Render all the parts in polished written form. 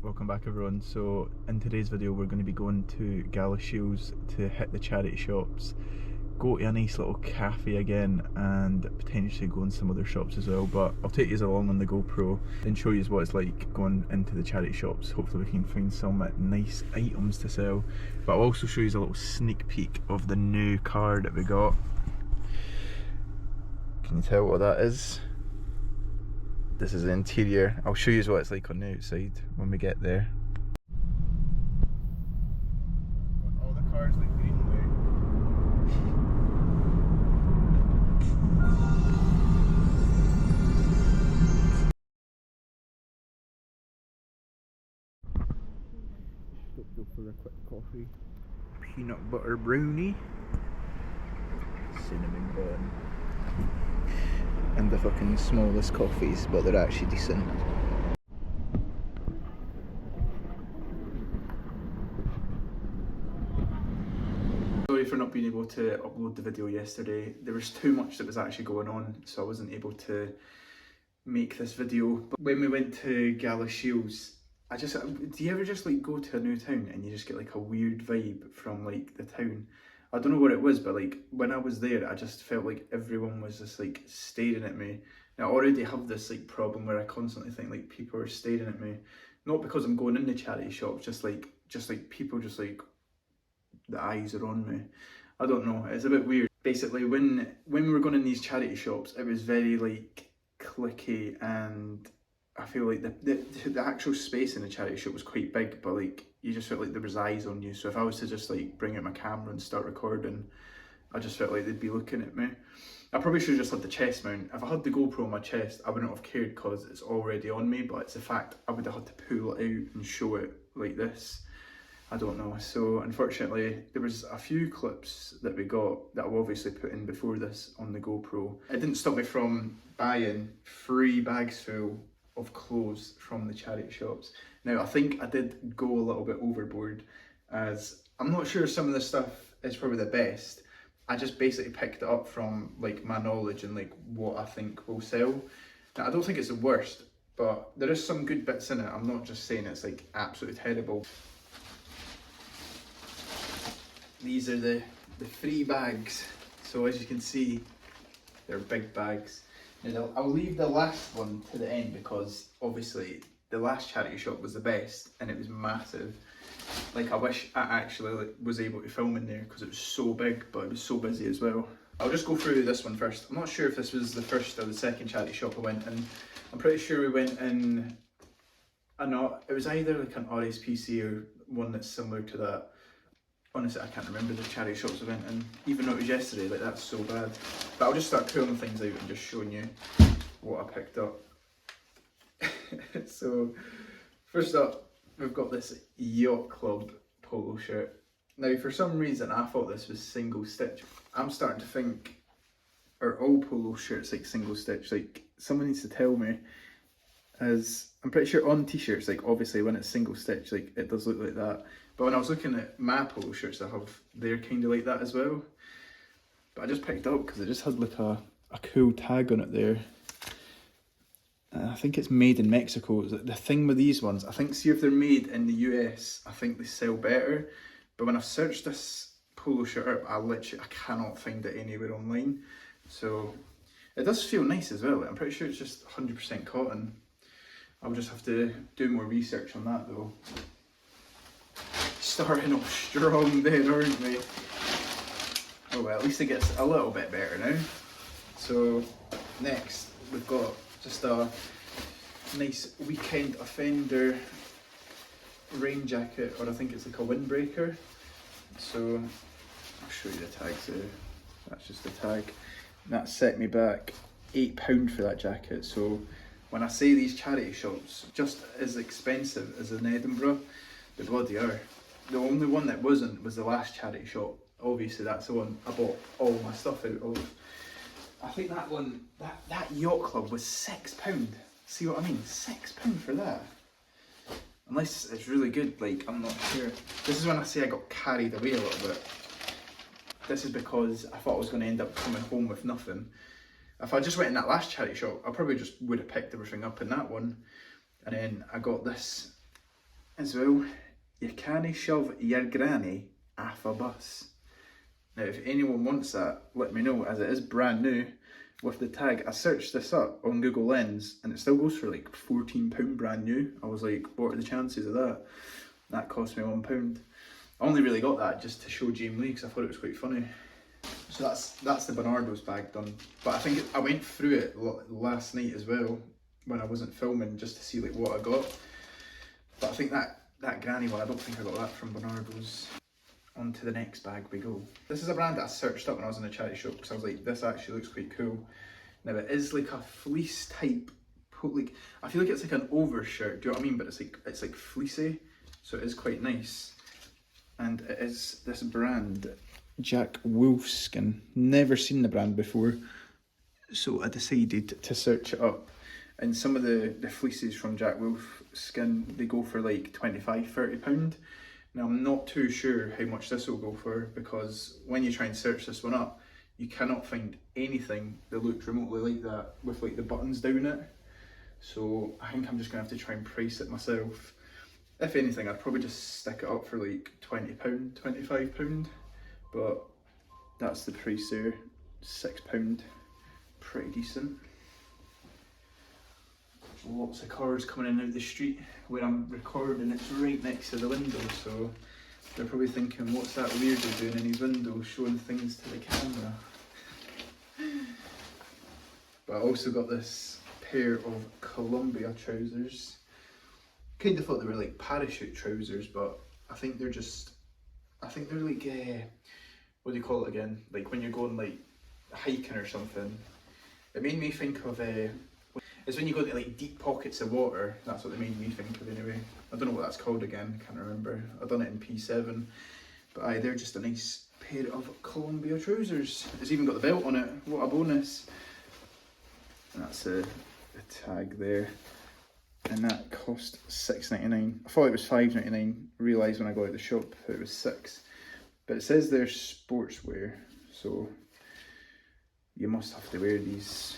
Welcome back everyone. So in today's video we're going to be going to Galashiels to hit the charity shops, go to a nice little cafe again and potentially go in some other shops as well, but I'll take you along on the GoPro and show you what it's like going into the charity shops. Hopefully we can find some nice items to sell, but I'll also show you a little sneak peek of the new car that we got. Can you tell what that is? This is the interior. I'll show you what it's like on the outside when we get there. All the cars like green Stopped up for a quick coffee. Peanut butter brownie. Cinnamon bun. And the fucking smallest coffees, but they're actually decent. Sorry for not being able to upload the video yesterday. There was too much that was actually going on, so I wasn't able to make this video. But when we went to Galashiels, do you ever just like go to a new town and you just get like a weird vibe from like the town? I don't know what it was, but like when I was there, I just felt like everyone was just like staring at me. Now I already have this like problem where I constantly think like people are staring at me, not because I'm going in the charity shop, just like people just like the eyes are on me. I don't know, it's a bit weird. Basically, when we were going in these charity shops, it was very like cliquey, and I feel like the actual space in the charity shop was quite big, but like you just felt like there was eyes on you. So if I was to just like bring out my camera and start recording, I just felt like they'd be looking at me. I probably should have just had the chest mount. If I had the GoPro on my chest, I wouldn't have cared because it's already on me, but it's the fact I would have had to pull it out and show it like this. I don't know. So unfortunately, there was a few clips that we got that I'll obviously put in before this on the GoPro. It didn't stop me from buying 3 bags full of clothes from the charity shops. Now I think I did go a little bit overboard, as I'm not sure some of the stuff is probably the best. I just basically picked it up from like my knowledge and like what I think will sell. Now I don't think it's the worst, but there is some good bits in it. I'm not just saying it's like absolutely terrible. These are the 3 bags. So as you can see, they're big bags. Now I'll leave the last one to the end because obviously the last charity shop was the best and it was massive. Like I wish I actually was able to film in there because it was so big, but it was so busy as well. I'll just go through this one first. I'm not sure if this was the first or the second charity shop I went in. I'm pretty sure we went in, it was either like an RSPC or one that's similar to that. Honestly, I can't remember the charity shops I went in, even though it was yesterday, like that's so bad. But I'll just start pulling things out and just showing you what I picked up. So, first up, we've got this Yacht Club polo shirt. Now, for some reason, I thought this was single stitch. I'm starting to think, are all polo shirts like single stitch? Like, someone needs to tell me, as I'm pretty sure on t-shirts, like obviously when it's single stitch, like it does look like that. But when I was looking at my polo shirts I have, they're kind of like that as well. But I just picked it up because it just had like a cool tag on it there. I think it's made in Mexico. The thing with these ones, I think, see if they're made in the US, I think they sell better. But when I've searched this polo shirt up, I cannot find it anywhere online. So it does feel nice as well. I'm pretty sure it's just 100% cotton. I'll just have to do more research on that though. Starting off strong there, aren't we? Oh well, at least it gets a little bit better now. So next we've got just a nice Weekend Offender rain jacket, or I think it's like a windbreaker. So I'll show you the tags there. That's just the tag. And that set me back £8 for that jacket. So when I say these charity shops just as expensive as in Edinburgh, they bloody are. The only one that wasn't was the last charity shop. Obviously that's the one I bought all my stuff out of. I think that one, that Yacht Club was £6. See what I mean? £6 for that. Unless it's really good, like I'm not sure. This is when I say I got carried away a little bit. This is because I thought I was going to end up coming home with nothing. If I just went in that last charity shop, I probably just would have picked everything up in that one. And then I got this as well. You can't shove your granny off a bus. Now if anyone wants that, let me know, as it is brand new with the tag. I searched this up on Google Lens and it still goes for like £14 brand new. I was like, what are the chances of that? That cost me £1. I only really got that just to show Jamie Lee because I thought it was quite funny. So that's the Bernardo's bag done. But I think I went through it last night as well when I wasn't filming, just to see like what I got. But I think that granny one, I don't think I got that from Bernardo's. On to the next bag we go. This is a brand that I searched up when I was in a charity shop because I was like, this actually looks quite cool. Now it is like a fleece type, like, I feel like it's like an overshirt, do you know what I mean? But it's like fleecy, so it is quite nice. And it is this brand, Jack Wolfskin. Never seen the brand before, so I decided to search it up. And some of the fleeces from Jack Wolfskin, they go for like £25–30. Now I'm not too sure how much this will go for, because when you try and search this one up, you cannot find anything that looks remotely like that with like the buttons down it. So I think I'm just gonna have to try and price it myself. If anything, I'd probably just stick it up for like £20, £25. But that's the price there, £6. Pretty decent. Lots of cars coming in out the street where I'm recording. It's right next to the window, so they're probably thinking, what's that weirdo doing in his window showing things to the camera? But I also got this pair of Columbia trousers. Kind of thought they were like parachute trousers, but I think they're like what do you call it again, like when you're going like hiking or something. It made me think of it's when you go to like deep pockets of water. That's what they made me think of anyway. I don't know what that's called again, can't remember. I've done it in P7. But aye, they're just a nice pair of Columbia trousers. It's even got the belt on it, what a bonus. And that's the tag there. And that cost £6.99. I thought it was £5.99. Realised when I got out of the shop that it was £6. But it says they're sportswear, so you must have to wear these.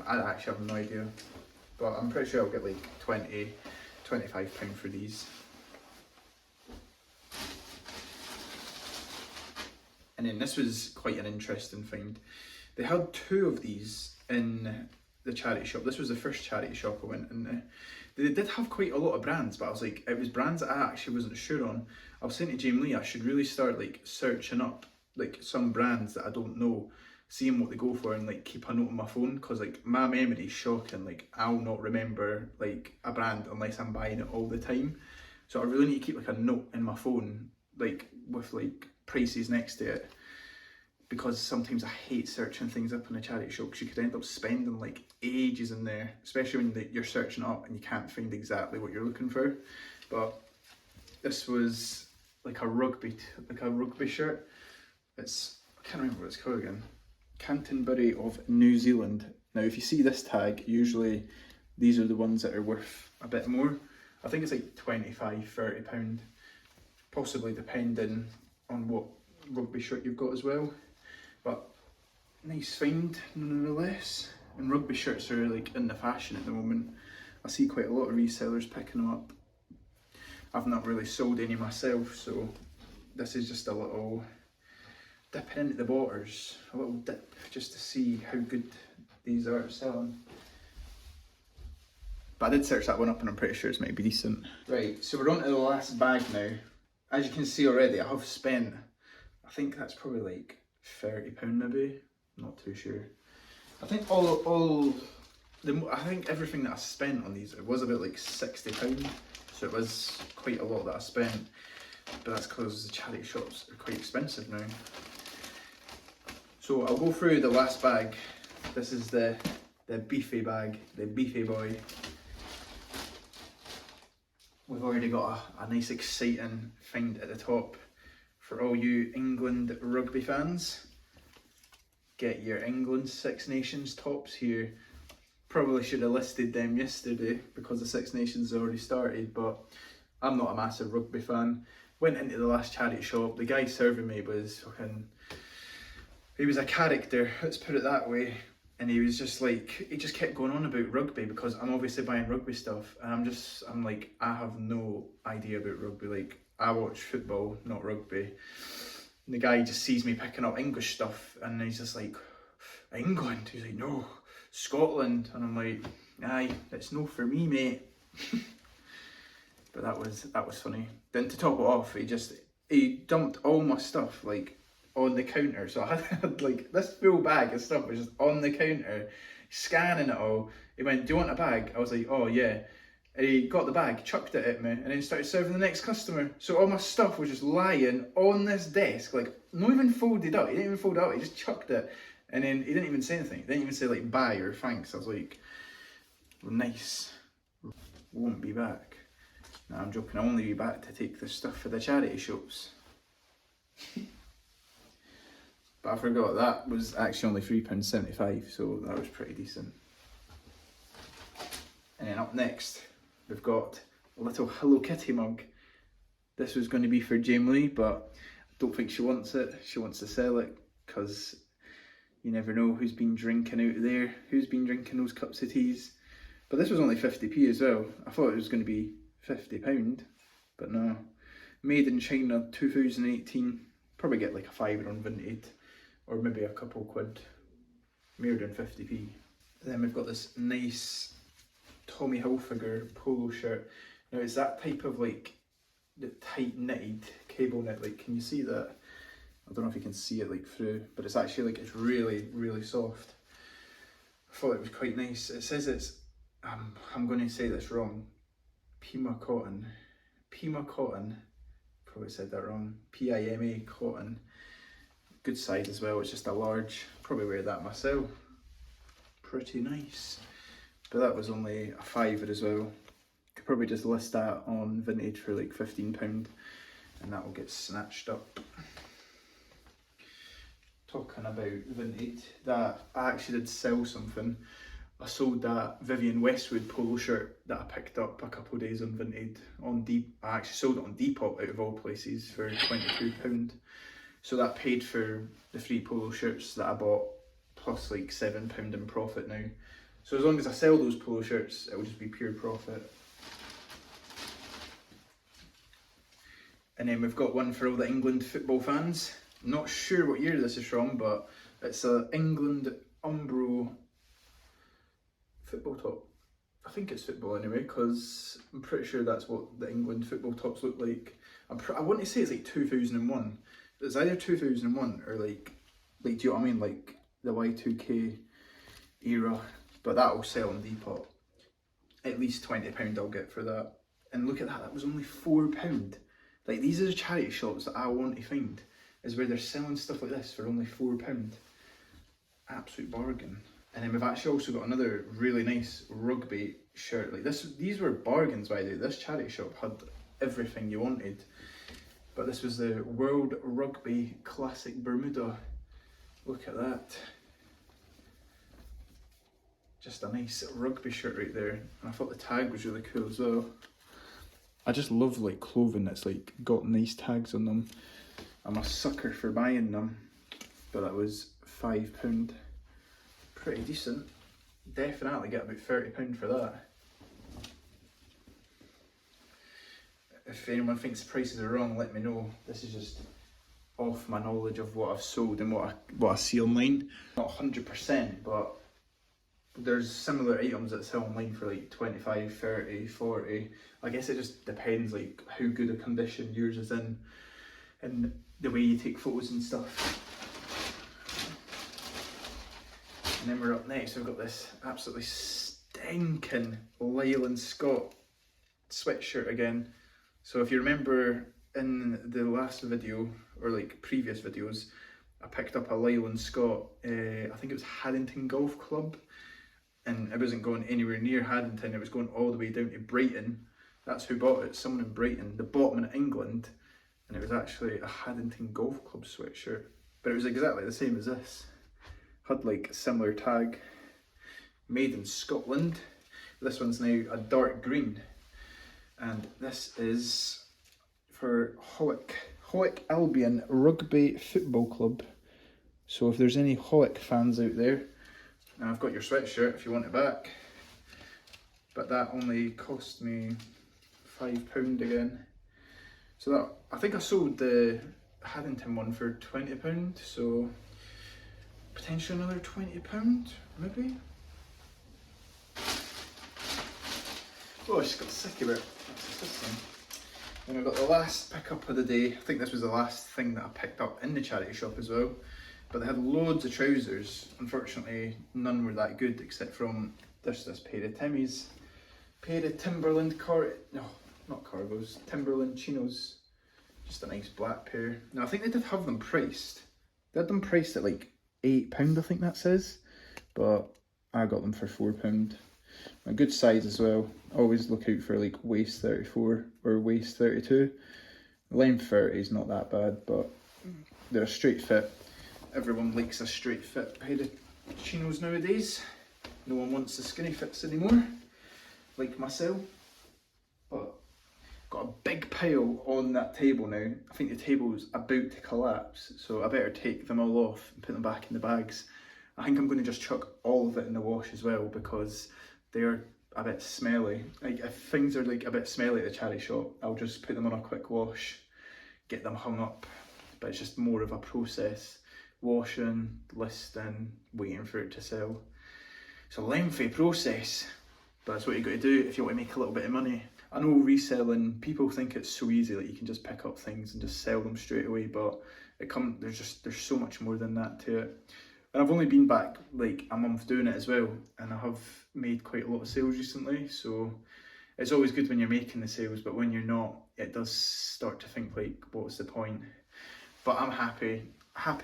I actually have no idea, but I'm pretty sure I'll get like £20–25 for these. And then this was quite an interesting find. They had 2 of these in the charity shop. This was the first charity shop I went in. They did have quite a lot of brands, but I was like, it was brands that I actually wasn't sure on. I was saying to Jamie Lee, I should really start like searching up like some brands that I don't know, seeing what they go for, and like keep a note on my phone, because like my memory is shocking. Like I'll not remember like a brand unless I'm buying it all the time. So I really need to keep like a note in my phone, like with like prices next to it, because sometimes I hate searching things up in a charity shop because you could end up spending like ages in there, especially when you're searching up and you can't find exactly what you're looking for. But this was like a rugby shirt. I can't remember what it's called again. Canterbury of New Zealand. Now if you see this tag, usually these are the ones that are worth a bit more. I think it's like £25–30, possibly depending on what rugby shirt you've got as well. But nice find nonetheless. And rugby shirts are like in the fashion at the moment. I see quite a lot of resellers picking them up. I've not really sold any myself, so this is just a little dipping into the waters, a little dip just to see how good these are selling. But I did search that one up and I'm pretty sure it's might be decent. Right, so we're on to the last bag now. As you can see already, I have spent, I think that's probably like £30 maybe, I'm not too sure. I think I think everything that I spent on these, it was about like £60, so it was quite a lot that I spent. But that's because the charity shops are quite expensive now. So I'll go through the last bag. This is the beefy bag, the beefy boy. We've already got a nice exciting find at the top for all you England rugby fans. Get your England Six Nations tops here. Probably should have listed them yesterday because the Six Nations already started, but I'm not a massive rugby fan. Went into the last charity shop, the guy serving me was fucking, he was a character, let's put it that way. and he was just like, he just kept going on about rugby, because I'm obviously buying rugby stuff, and I'm like, I have no idea about rugby. Like, I watch football, not rugby. And the guy just sees me picking up English stuff, and he's just like, England? He's like, no, Scotland. And I'm like, aye, it's no for me, mate. But that was funny. Then to top it off, he dumped all my stuff like on the counter. So I had like this full bag of stuff was just on the counter, scanning it all. He went, do you want a bag? I was like, oh yeah. And he got the bag, chucked it at me, and then started serving the next customer. So all my stuff was just lying on this desk, like not even folded up. He didn't even fold it up, he just chucked it. And then he didn't even say anything. He didn't even say like bye or thanks. I was like, well, nice. Won't be back. No, I'm joking, I'll only be back to take this stuff for the charity shops. But I forgot that was actually only £3.75, so that was pretty decent. And then up next, we've got a little Hello Kitty mug. This was going to be for Jamie Lee, but I don't think she wants it. She wants to sell it, because you never know who's been drinking out there, who's been drinking those cups of teas. But this was only 50p as well. I thought it was going to be £50, but no. Made in China, 2018. Probably get like a fiver on Vinted, or maybe a couple quid. More than 50p. Then we've got this nice Tommy Hilfiger polo shirt. Now it's that type of like the tight knitted cable knit. Like, can you see that? I don't know if you can see it like through, but it's actually like, it's really, really soft. I thought it was quite nice. It says it's, I'm going to say this wrong, Pima cotton, probably said that wrong, Pima cotton. Good size as well, it's just a large, probably wear that myself. Pretty nice. But that was only a fiver as well. Could probably just list that on Vinted for like £15, and that will get snatched up. Talking about Vinted, that I actually did sell something. I sold that Vivienne Westwood polo shirt that I picked up a couple of days on Vinted. I actually sold it on Depop out of all places for £22. So that paid for the 3 polo shirts that I bought, plus like £7 in profit now. So as long as I sell those polo shirts, it will just be pure profit. And then we've got one for all the England football fans. Not sure what year this is from, but it's a England Umbro football top. I think it's football anyway, because I'm pretty sure that's what the England football tops look like. I want to say it's like 2001. It's either 2001 or like do you know what I mean? Like the Y2K era. But that will sell on Depop. At least £20 I'll get for that. And look at that, that was only £4. Like, these are the charity shops that I want to find, is where they're selling stuff like this for only £4. Absolute bargain. And then we've actually also got another really nice rugby shirt. Like these were bargains, by the way. This charity shop had everything you wanted. But this was the World Rugby Classic Bermuda. Look at that. Just a nice rugby shirt right there. And I thought the tag was really cool as well. I just love like clothing that's like got nice tags on them. I'm a sucker for buying them. But that was £5. Pretty decent. Definitely get about £30 for that. If anyone thinks the prices are wrong, let me know. This is just off my knowledge of what I've sold and what I see online. Not 100%, but there's similar items that sell online for like 25, 30, 40. I guess it just depends like how good a condition yours is in and the way you take photos and stuff. And then we're up next, we've got this absolutely stinking Leyland Scott sweatshirt again. So if you remember in the last video, or like previous videos, I picked up a Leyland Scott, I think it was Haddington Golf Club, and it wasn't going anywhere near Haddington, it was going all the way down to Brighton. That's who bought it, someone in Brighton. They bought them in England, and it was actually a Haddington Golf Club sweatshirt. But it was exactly the same as this. Had like a similar tag. Made in Scotland. This one's now a dark green. And this is for Howick Albion Rugby Football Club. So if there's any Howick fans out there, Now I've got your sweatshirt if you want it back, but that only cost me £5 again. So that, I think I sold the Haddington one for £20, so potentially another £20, maybe? Oh, I just got sick of it. What's this thing? And I got the last pickup of the day. I think this was the last thing that I picked up in the charity shop as well. But they had loads of trousers. Unfortunately, none were that good except from this pair of Timmy's. Pair of Timberland not cargos, Timberland chinos. Just a nice black pair. Now I think they did have them priced. They had them priced at like £8, I think that says. But I got them for £4. A good size as well. Always look out for like waist 34 or waist 32. Length 30 is not that bad, but they're a straight fit. Everyone likes a straight fit pair of chinos nowadays. No one wants the skinny fits anymore, like myself. But got a big pile on that table now. I think the table's about to collapse, so I better take them all off and put them back in the bags. I think I'm going to just chuck all of it in the wash as well, because they're a bit smelly. Like if things are like a bit smelly at the charity shop, I'll just put them on a quick wash, get them hung up. But it's just more of a process. Washing, listing, waiting for it to sell. It's a lengthy process, but that's what you got to do if you want to make a little bit of money. I know reselling, people think it's so easy that you can just pick up things and just sell them straight away, but there's so much more than that to it. And I've only been back like a month doing it as well, and I have made quite a lot of sales recently, so it's always good when you're making the sales, but when you're not, it does start to think like, what's the point? But I'm happy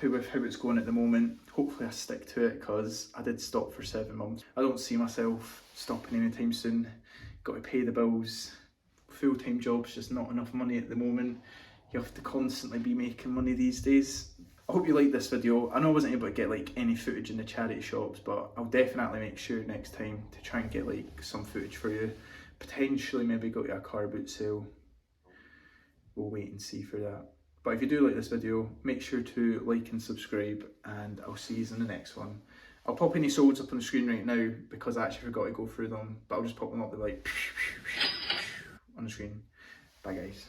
with how it's going at the moment. Hopefully I stick to it, because I did stop for 7 months. I don't see myself stopping anytime soon. Got to pay the bills. Full-time job's just not enough money at the moment. You have to constantly be making money these days. I hope you liked this video. I know I wasn't able to get like any footage in the charity shops, but I'll definitely make sure next time to try and get like some footage for you. Potentially maybe go to a car boot sale. We'll wait and see for that. But if you do like this video, make sure to like and subscribe, and I'll see you in the next one. I'll pop any solds up on the screen right now because I actually forgot to go through them, but I'll just pop them up with like on the screen. Bye guys.